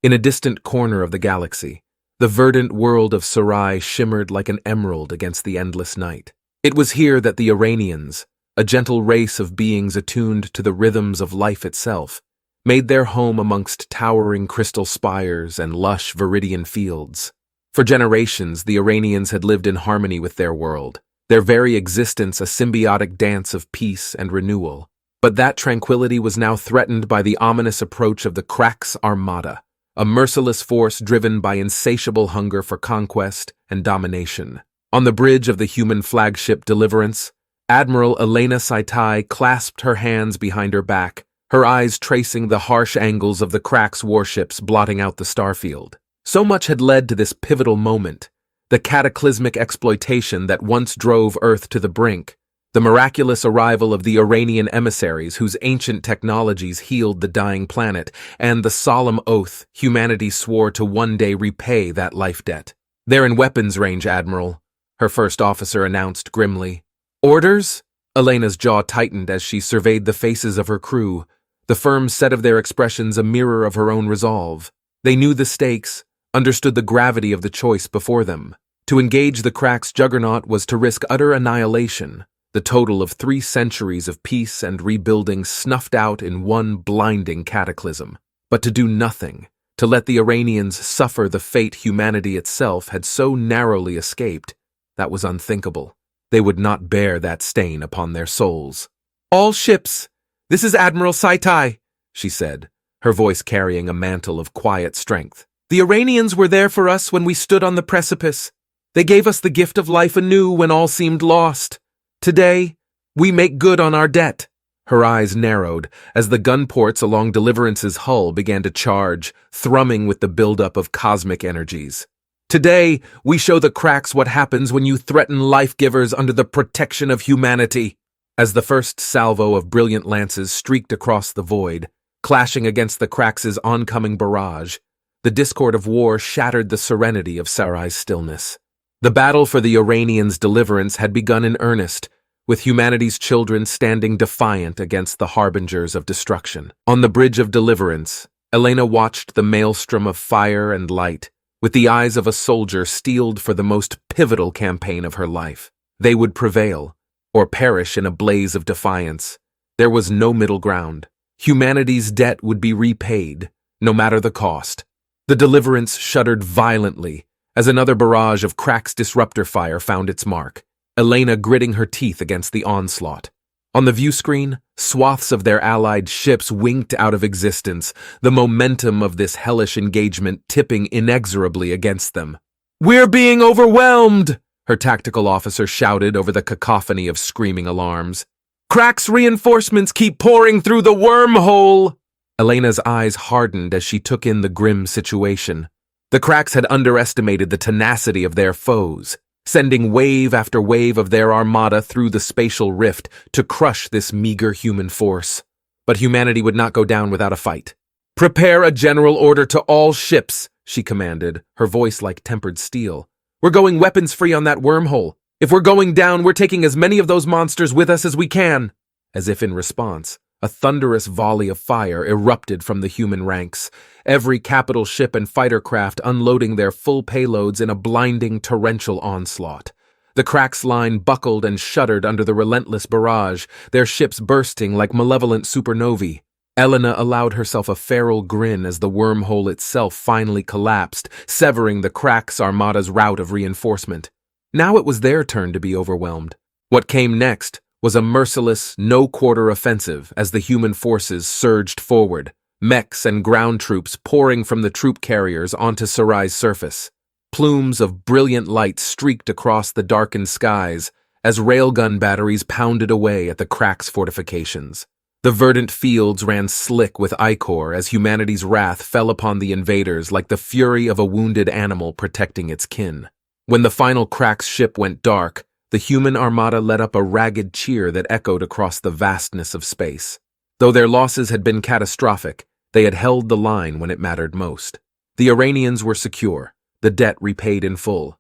In a distant corner of the galaxy, the verdant world of Sarai shimmered like an emerald against the endless night. It was here that the Iranians, a gentle race of beings attuned to the rhythms of life itself, made their home amongst towering crystal spires and lush viridian fields. For generations, the Iranians had lived in harmony with their world, their very existence a symbiotic dance of peace and renewal. But that tranquility was now threatened by the ominous approach of the Crack's armada, a merciless force driven by insatiable hunger for conquest and domination. On the bridge of the human flagship Deliverance, Admiral Elena Sci-Fi clasped her hands behind her back, her eyes tracing the harsh angles of the Crack's warships blotting out the starfield. So much had led to this pivotal moment, the cataclysmic exploitation that once drove Earth to the brink, the miraculous arrival of the Iranian emissaries whose ancient technologies healed the dying planet, and the solemn oath humanity swore to one day repay that life debt. "They're in weapons range, Admiral," her first officer announced grimly. "Orders?" Elena's jaw tightened as she surveyed the faces of her crew, the firm set of their expressions a mirror of her own resolve. They knew the stakes, understood the gravity of the choice before them. To engage the Crack's juggernaut was to risk utter annihilation, the total of 3 centuries of peace and rebuilding snuffed out in one blinding cataclysm. But to do nothing, to let the Iranians suffer the fate humanity itself had so narrowly escaped, that was unthinkable. They would not bear that stain upon their souls. "All ships, this is Admiral Sci-Fi," she said, her voice carrying a mantle of quiet strength. "The Iranians were there for us when we stood on the precipice. They gave us the gift of life anew when all seemed lost. Today, we make good on our debt." Her eyes narrowed as the gun ports along Deliverance's hull began to charge, thrumming with the buildup of cosmic energies. "Today, we show the Cracks what happens when you threaten life-givers under the protection of humanity." As the first salvo of brilliant lances streaked across the void, clashing against the Cracks' oncoming barrage, the discord of war shattered the serenity of Sarai's stillness. The battle for the Iranians' deliverance had begun in earnest, with humanity's children standing defiant against the harbingers of destruction. On the bridge of Deliverance, Elena watched the maelstrom of fire and light, with the eyes of a soldier steeled for the most pivotal campaign of her life. They would prevail, or perish in a blaze of defiance. There was no middle ground. Humanity's debt would be repaid, no matter the cost. The Deliverance shuddered violently as another barrage of Crack's disruptor fire found its mark, Elena gritting her teeth against the onslaught. On the view screen, swaths of their allied ships winked out of existence, the momentum of this hellish engagement tipping inexorably against them. "We're being overwhelmed!" her tactical officer shouted over the cacophony of screaming alarms. "Crack's reinforcements keep pouring through the wormhole!" Elena's eyes hardened as she took in the grim situation. The Cracks had underestimated the tenacity of their foes, sending wave after wave of their armada through the spatial rift to crush this meager human force. But humanity would not go down without a fight. "Prepare a general order to all ships," she commanded, her voice like tempered steel. "We're going weapons-free on that wormhole. If we're going down, we're taking as many of those monsters with us as we can." As if in response, a thunderous volley of fire erupted from the human ranks, every capital ship and fighter craft unloading their full payloads in a blinding torrential onslaught. The Crack's line buckled and shuddered under the relentless barrage, their ships bursting like malevolent supernovae. Elena allowed herself a feral grin as the wormhole itself finally collapsed, severing the Crack's armada's route of reinforcement. Now it was their turn to be overwhelmed. What came next was a merciless, no-quarter offensive as the human forces surged forward, mechs and ground troops pouring from the troop carriers onto Sarai's surface. Plumes of brilliant light streaked across the darkened skies as railgun batteries pounded away at the Crack's fortifications. The verdant fields ran slick with ichor as humanity's wrath fell upon the invaders like the fury of a wounded animal protecting its kin. When the final Crack's ship went dark, the human armada let up a ragged cheer that echoed across the vastness of space. Though their losses had been catastrophic, they had held the line when it mattered most. The Iranians were secure, the debt repaid in full.